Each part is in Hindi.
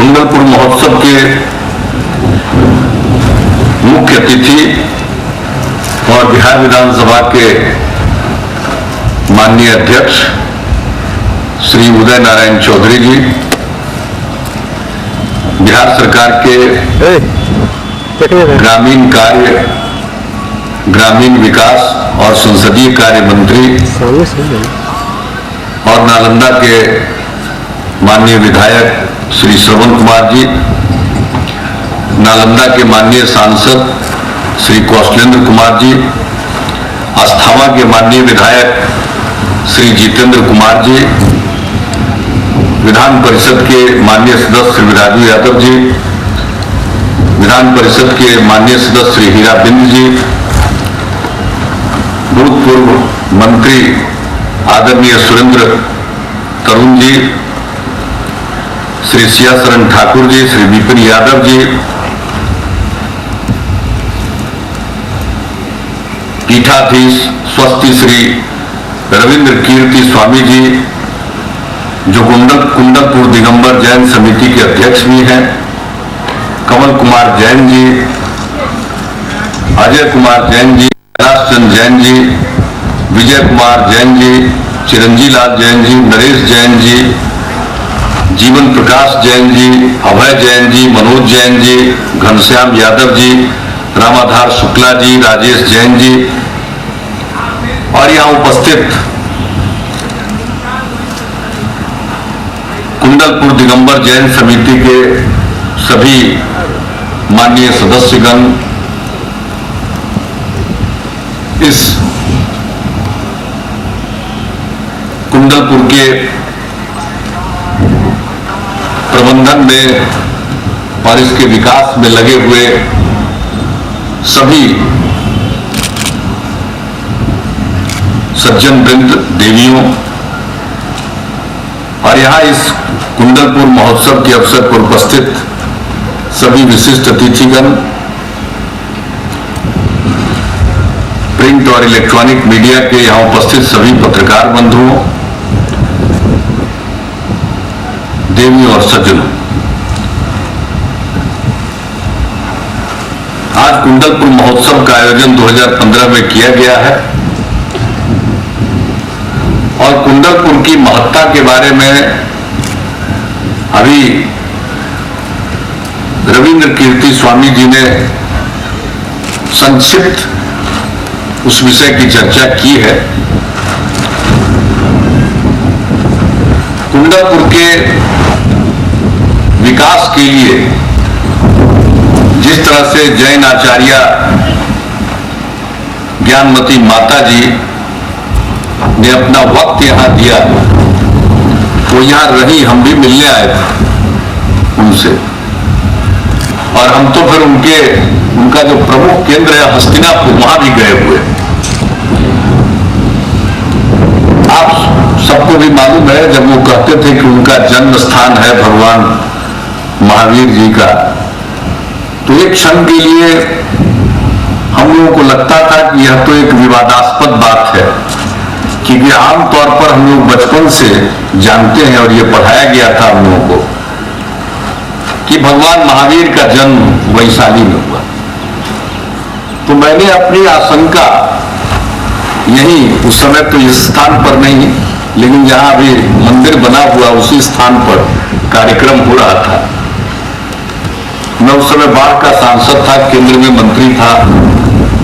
कुंडलपुर महोत्सव के मुख्य अतिथि और बिहार विधानसभा के माननीय अध्यक्ष श्री उदय नारायण चौधरी जी, बिहार सरकार के ग्रामीण कार्य, ग्रामीण विकास और संसदीय कार्य मंत्री और नालंदा के माननीय विधायक श्री श्रवण कुमार जी, नालंदा के माननीय सांसद श्री कौशलेंद्र कुमार जी, अस्थावा के माननीय विधायक श्री जितेंद्र कुमार जी, विधान परिषद के माननीय सदस्य श्री राजू यादव जी, विधान परिषद के माननीय सदस्य श्री हीरा बिंद जी, भूतपूर्व मंत्री आदरणीय सुरेंद्र तरुण जी, श्री सियासरण ठाकुर जी, श्री विपिन यादव जी, पीठाधीश स्वस्ति श्री रविंद्र कीर्ति स्वामी जी, जो कुंडलपुर दिगंबर जैन समिति के अध्यक्ष भी हैं, कमल कुमार जैन जी, अजय कुमार जैन जी, कैलाश चंद जैन जी, विजय कुमार जैन जी, चिरंजी लाल जैन जी, नरेश जैन जी, जीवन प्रकाश जैन जी, अभय जैन जी, मनोज जैन जी, घनश्याम यादव जी, रामाधार शुक्ला जी, राजेश जैन जी और यहाँ उपस्थित कुंडलपुर दिगंबर जैन समिति के सभी माननीय सदस्यगण, इस कुंडलपुर के प्रबंधन में और इसके विकास में लगे हुए सभी सज्जन वृंद, देवियों और यहाँ इस कुंडलपुर महोत्सव के अवसर पर उपस्थित सभी विशिष्ट अतिथिगण, प्रिंट और इलेक्ट्रॉनिक मीडिया के यहाँ उपस्थित सभी पत्रकार बंधुओं, देवियों और सज्जनों, आज कुंडलपुर महोत्सव का आयोजन 2015 में किया गया है और कुंडलपुर की महत्ता के बारे में अभी रविंद्र कीर्ति स्वामी जी ने संक्षिप्त उस विषय की चर्चा की है। कुंडलपुर के विकास के लिए जिस तरह से जैन आचार्य ज्ञानमती माता जी ने अपना वक्त यहाँ दिया, वो यहाँ रही, हम भी मिलने आए थे उनसे और हम तो फिर उनका जो प्रमुख केंद्र है हस्तिनापुर, वहां भी गए हुए। आप सबको भी मालूम है, जब वो कहते थे कि उनका जन्म स्थान है भगवान महावीर जी का, तो एक क्षण के लिए हम लोगों को लगता था कि यह तो एक विवादास्पद बात है, क्योंकि आमतौर पर हम लोग बचपन से जानते हैं और ये पढ़ाया गया था हम लोगों को कि भगवान महावीर का जन्म वैशाली में हुआ। तो मैंने अपनी आशंका यही, उस समय तो इस स्थान पर नहीं, लेकिन जहां अभी मंदिर बना हुआ उसी स्थान पर कार्यक्रम हो रहा था। मैं उस समय बाढ़ का सांसद था, केंद्र में मंत्री था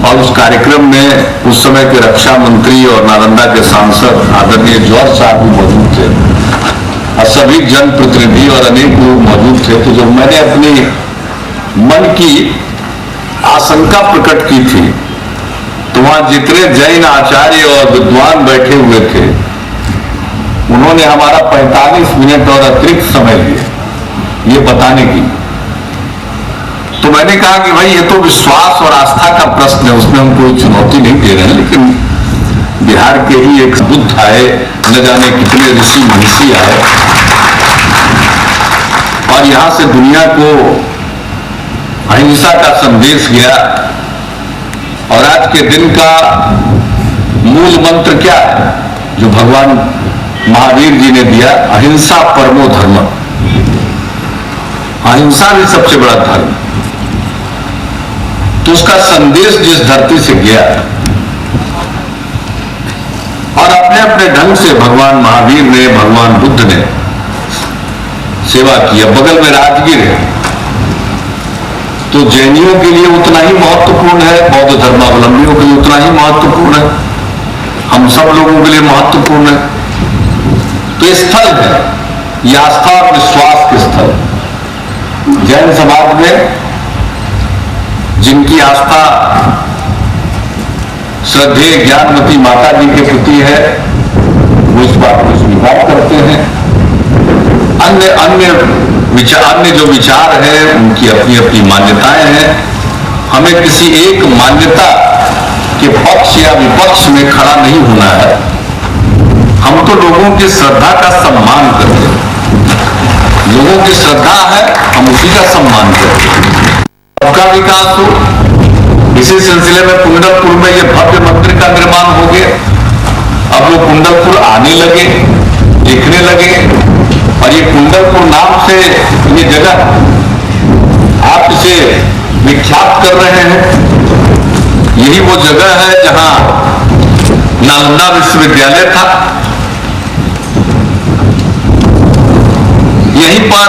और उस कार्यक्रम में उस समय के रक्षा मंत्री और नालंदा के सांसद आदरणीय जॉर्ज साहब भी मौजूद थे और सभी जनप्रतिनिधि और अनेक लोग मौजूद थे। तो जब मैंने अपनी मन की आशंका प्रकट की थी, तो वहां जितने जैन आचार्य और विद्वान बैठे हुए थे, उन्होंने हमारा 45 मिनट और अतिरिक्त समय लिया ये बताने की। तो मैंने कहा कि भाई ये तो विश्वास और आस्था का प्रश्न है, उसमें हम कोई चुनौती नहीं दे रहे हैं, लेकिन बिहार के ही एक बुद्ध आए, न जाने कितने ऋषि महर्षि आए और यहां से दुनिया को अहिंसा का संदेश गया। और आज के दिन का मूल मंत्र क्या है जो भगवान महावीर जी ने दिया? अहिंसा परमो धर्म। अहिंसा भी सबसे बड़ा धर्म। तो उसका संदेश जिस धरती से गया और अपने अपने ढंग से भगवान महावीर ने, भगवान बुद्ध ने सेवा किया। बगल में राजगीर है, तो जैनियों के लिए उतना ही महत्वपूर्ण है, बौद्ध धर्मावलंबियों के लिए उतना ही महत्वपूर्ण है, हम सब लोगों के लिए महत्वपूर्ण है। तो ये स्थल है, ये आस्था और विश्वास के स्थल। जैन समाज में जिनकी आस्था श्रद्धेय ज्ञानमती माता जी के प्रति है, वो इस बात को स्वीकार करते हैं। अन्य जो विचार है उनकी अपनी अपनी मान्यताएं हैं। हमें किसी एक मान्यता के पक्ष या विपक्ष में खड़ा नहीं होना है। हम तो लोगों की श्रद्धा का सम्मान करते हैं। लोगों की श्रद्धा है, हम उसी का सम्मान करते हैं। सबका विकास हो, इसी सिलसिले में कुंडलपुर में यह भव्य मंदिर का निर्माण हो गया। अब लोग कुंडलपुर आने लगे, देखने लगे, और ये कुंडलपुर नाम से ये जगह आप इसे विख्यात कर रहे हैं। यही वो जगह है जहां नालंदा विश्वविद्यालय था। यहीं पर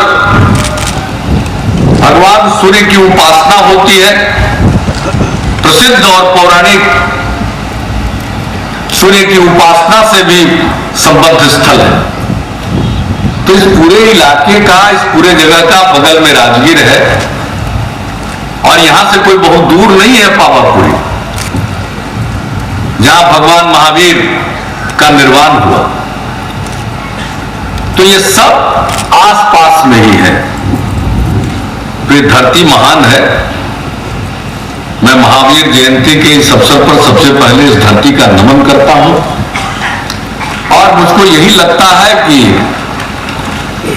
भगवान सूर्य की उपासना होती है। प्रसिद्ध और पौराणिक सूर्य की उपासना से भी संबद्ध स्थल है। तो इस पूरे इलाके का, इस पूरे जगह का बगल में राजगीर है, और यहां से कोई बहुत दूर नहीं है पावापुरी, जहां भगवान महावीर का निर्वाण हुआ। तो ये सब आसपास में ही है। तो ये धरती महान है। मैं महावीर जयंती के इस अवसर पर सबसे पहले इस धरती का नमन करता हूं, और मुझको यही लगता है कि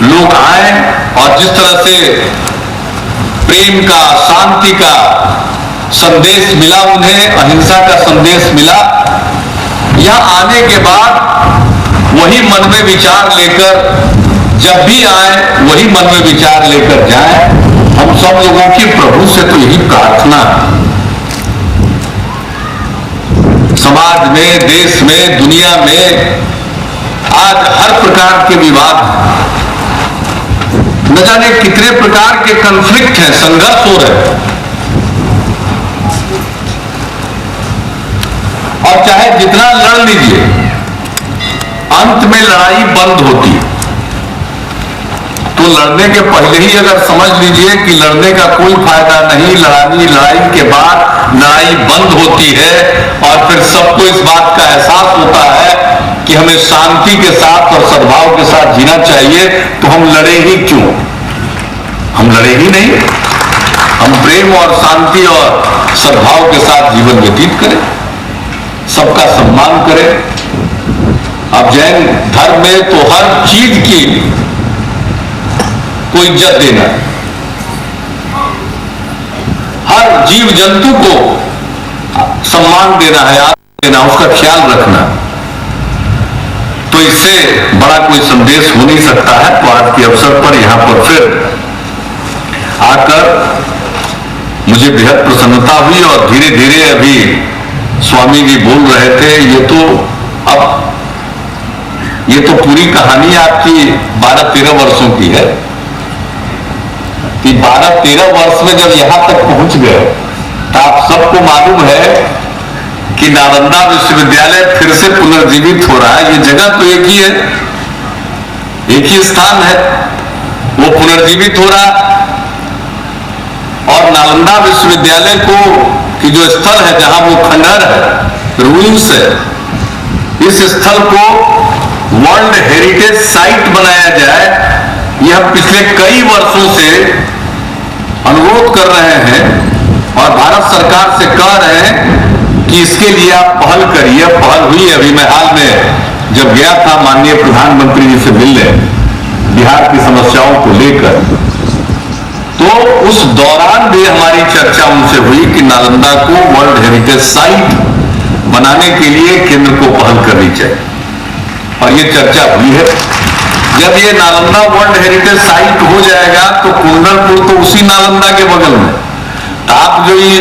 लोग आए और जिस तरह से प्रेम का, शांति का संदेश मिला, उन्हें अहिंसा का संदेश मिला, यहां आने के बाद वही मन में विचार लेकर जब भी आए, वही मन में विचार लेकर जाएं। हम सब लोगों की प्रभु से तो यही प्रार्थना है। समाज में, देश में, दुनिया में आज हर प्रकार के विवाद हैं, न जाने कितने प्रकार के कॉन्फ्लिक्ट हैं, संघर्ष हो रहे हैं, और चाहे जितना लड़ लीजिए, अंत में लड़ाई बंद होती है। तो लड़ने के पहले ही अगर समझ लीजिए कि लड़ने का कोई फायदा नहीं, लड़ाई के बाद लड़ाई बंद होती है, और फिर सबको इस बात का एहसास होता है कि हमें शांति के साथ और सद्भाव के साथ जीना चाहिए, तो हम लड़े ही क्यों? हम लड़े ही नहीं, हम प्रेम और शांति और सद्भाव के साथ जीवन व्यतीत करें, सबका सम्मान करें। अब जैन धर्म में तो हर चीज की को इज्जत देना, हर जीव जंतु को सम्मान देना है, आदर देना, उसका ख्याल रखना। तो इससे बड़ा कोई संदेश हो नहीं सकता है। तो आज के अवसर पर यहां पर फिर आकर मुझे बेहद प्रसन्नता हुई, और धीरे धीरे अभी स्वामी जी बोल रहे थे, ये तो पूरी कहानी आपकी 12-13 वर्षों की है कि 12-13 वर्ष में जब यहां तक पहुंच गए, तो आप सबको मालूम है कि नालंदा विश्वविद्यालय फिर से पुनर्जीवित हो रहा है। ये जगह तो एक ही है, एक ही स्थान है, वो पुनर्जीवित हो रहा है। और नालंदा विश्वविद्यालय को की जो स्थल है, जहां वो खंडहर है, रूइंस है, इस स्थल को वर्ल्ड हेरिटेज साइट बनाया जाए, यह पिछले कई वर्षों से अनुरोध कर रहे हैं, और भारत सरकार से कह रहे हैं कि इसके लिए आप पहल करिए। पहल हुई। अभी मैं हाल में जब गया था माननीय प्रधानमंत्री जी से मिलने, बिहार की समस्याओं को लेकर, तो उस दौरान भी हमारी चर्चा उनसे हुई कि नालंदा को वर्ल्ड हेरिटेज साइट बनाने के लिए केंद्र को पहल करनी चाहिए, और ये चर्चा हुई है। जब ये नालंदा वर्ल्ड हेरिटेज साइट हो जाएगा तो कुंडलपुर तो उसी नालंदा के बगल में। तो आप जो ये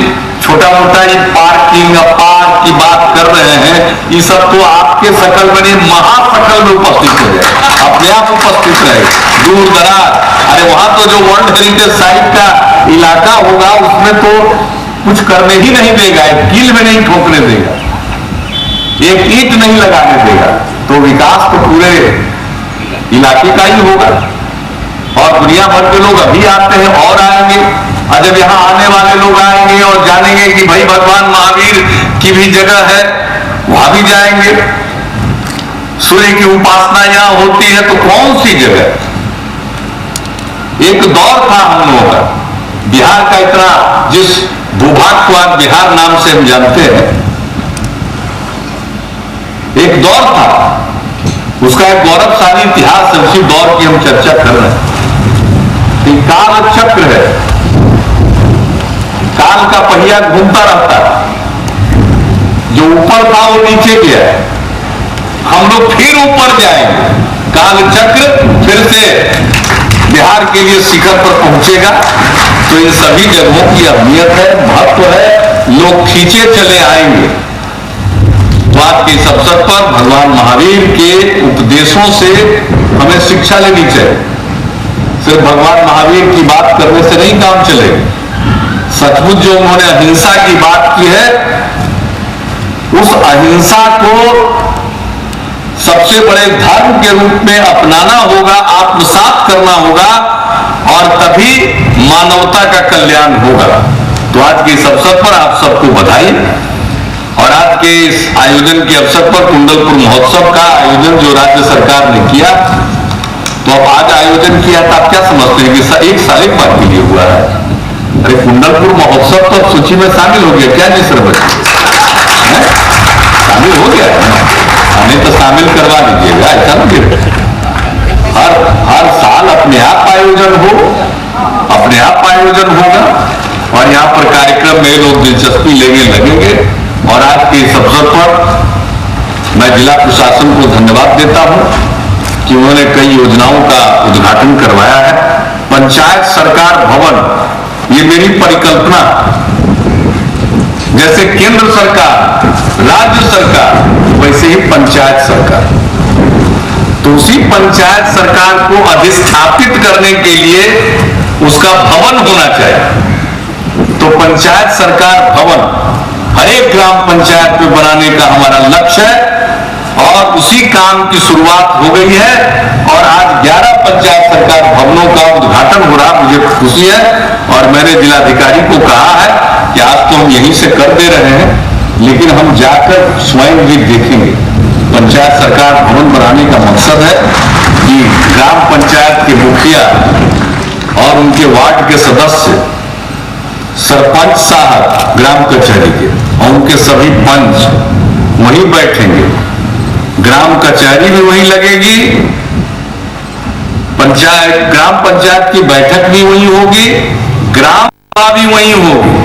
छोटा मोटा ये पार्किंग पार्क की बात कर रहे हैं, ये सब तो आपके शकल में नहीं, महाशकल में उपस्थित हो जाए, अपने आप उपस्थित रहे दूर दराज। अरे वहां तो जो वर्ल्ड हेरिटेज साइट का इलाका होगा उसमें तो कुछ करने ही नहीं देगा, एक कील में नहीं ठोकने देगा, एक ईंट नहीं लगाने देगा। तो विकास तो पूरे इलाके का ही होगा। और दुनिया भर के लोग अभी आते हैं और आएंगे, और जब यहाँ आने वाले लोग आएंगे और जानेंगे कि भाई भगवान महावीर की भी जगह है, वहां भी जाएंगे। सूर्य की उपासना यहाँ होती है तो कौन सी जगह। एक दौर था हम लोगों का, बिहार का इतना, जिस भूभाग को आज बिहार नाम से हम जानते हैं, एक दौर था, उसका एक गौरवशाली इतिहास है, उसी दौर की हम चर्चा कर रहे हैं। काल चक्र है, काल का पहिया घूमता रहता है, जो ऊपर था वो नीचे गया है, हम लोग फिर ऊपर जाएंगे, काल चक्र फिर से बिहार के लिए शिखर पर पहुंचेगा। तो इन सभी जगहों की अहमियत है, महत्व है, लोग खींचे चले आएंगे। तो आज के इस अवसर पर भगवान महावीर के उपदेशों से हमें शिक्षा लेनी चाहिए। सिर्फ भगवान महावीर की बात करने से नहीं काम चलेगा। सचमुच जो उन्होंने अहिंसा की बात की है, उस अहिंसा को सबसे बड़े धर्म के रूप में अपनाना होगा, आत्मसात करना होगा, और तभी मानवता का कल्याण होगा। तो आज के इस अवसर पर आप सबको बधाई। और आज के इस आयोजन के अवसर पर कुंडलपुर महोत्सव का आयोजन जो राज्य सरकार ने किया, तो अब आज आयोजन किया था, आप क्या समझते हैं कि एक साल एक बार के लिए हुआ है? अरे कुंडलपुर महोत्सव तो सूची में शामिल हो गया क्या जी सर? शामिल हो गया है, हमें तो शामिल करवा दीजिएगा, ऐसा ना फिर हर साल अपने आप आयोजन हो, अपने आप आयोजन होगा, और यहाँ पर कार्यक्रम में लोग दिलचस्पी लेने लगेंगे। और आज के इस अवसर पर मैं जिला प्रशासन को धन्यवाद देता हूँ कि उन्होंने कई योजनाओं का उद्घाटन करवाया है। पंचायत सरकार भवन, ये मेरी परिकल्पना, जैसे केंद्र सरकार, राज्य सरकार, वैसे ही पंचायत सरकार। तो उसी पंचायत सरकार को अधिष्ठापित करने के लिए उसका भवन होना चाहिए। तो पंचायत सरकार भवन हर एक ग्राम पंचायत में बनाने का हमारा लक्ष्य है, और उसी काम की शुरुआत हो गई है। और आज 11 पंचायत सरकार भवनों का उद्घाटन हो रहा, मुझे खुशी है। और मैंने जिलाधिकारी को कहा है कि आज तो हम यहीं से कर दे रहे हैं, लेकिन हम जाकर स्वयं भी देखेंगे। पंचायत सरकार भवन बनाने का मकसद है कि ग्राम पंचायत के मुखिया और उनके वार्ड के सदस्य, सरपंच साहब ग्राम कचहरी के और उनके सभी पंच वहीं बैठेंगे, ग्राम कचहरी भी वहीं लगेगी, ग्राम पंचायत की बैठक भी वहीं होगी, ग्राम सभा भी वहीं होगी,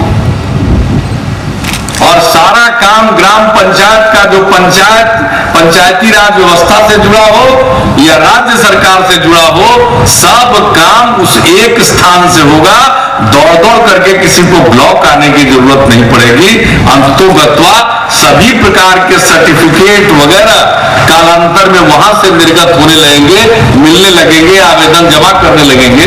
और सारा काम ग्राम पंचायत का जो पंचायती राज व्यवस्था से जुड़ा हो या राज्य सरकार से जुड़ा हो, सब काम उस एक स्थान से होगा। दौड़ दौड़ करके किसी को ब्लॉक आने की जरूरत नहीं पड़ेगी। अंततोगत्वा सभी प्रकार के सर्टिफिकेट वगैरह कालांतर में वहां से निर्गत होने लगेंगे, मिलने लगेंगे, आवेदन जमा करने लगेंगे।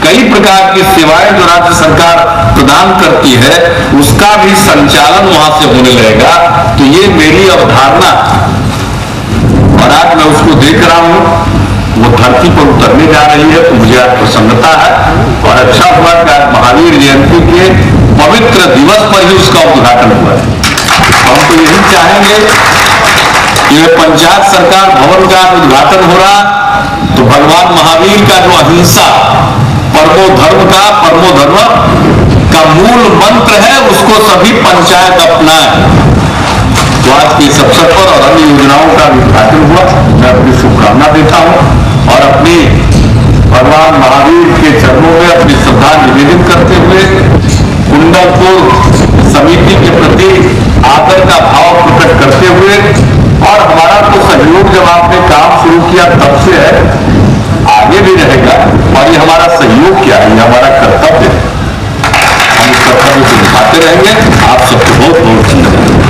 कई प्रकार की सेवाएं जो राज्य सरकार प्रदान करती है, उसका भी संचालन वहां से होने लगेगा। तो ये मेरी अवधारणा, और आज मैं उसको देख रहा हूं, वो धरती पर उतरने जा रही है। तो मुझे आज प्रसन्नता है, और अच्छा हुआ कि आज महावीर जयंती के पवित्र दिवस पर ही उसका उद्घाटन हुआ है। हम तो यही चाहेंगे कि ये पंचायत सरकार भवन का उद्घाटन हो रहा, तो भगवान महावीर का जो अहिंसा, परमो धर्म का मूल मंत्र है, उसको सभी पंचायत अपनाएं। तो आज के इस अवसर पर और अन्य योजनाओं का उद्घाटन हुआ, मैं अपनी शुभकामना देता हूं, और अपनी भगवान महावीर के चरणों में अपनी श्रद्धा निवेदित करते हुए कुंडलपुर समिति के प्रति आदर का भाव प्रकट करते हुए, और हमारा तो सहयोग जब आपने काम शुरू किया तब से है आगे भी रहेगा। और ये हमारा सहयोग क्या है, ये हमारा कर्तव्य है। हम इस कर्तव्य को निभाते रहेंगे। आप सबको बहुत बहुत धन्यवाद।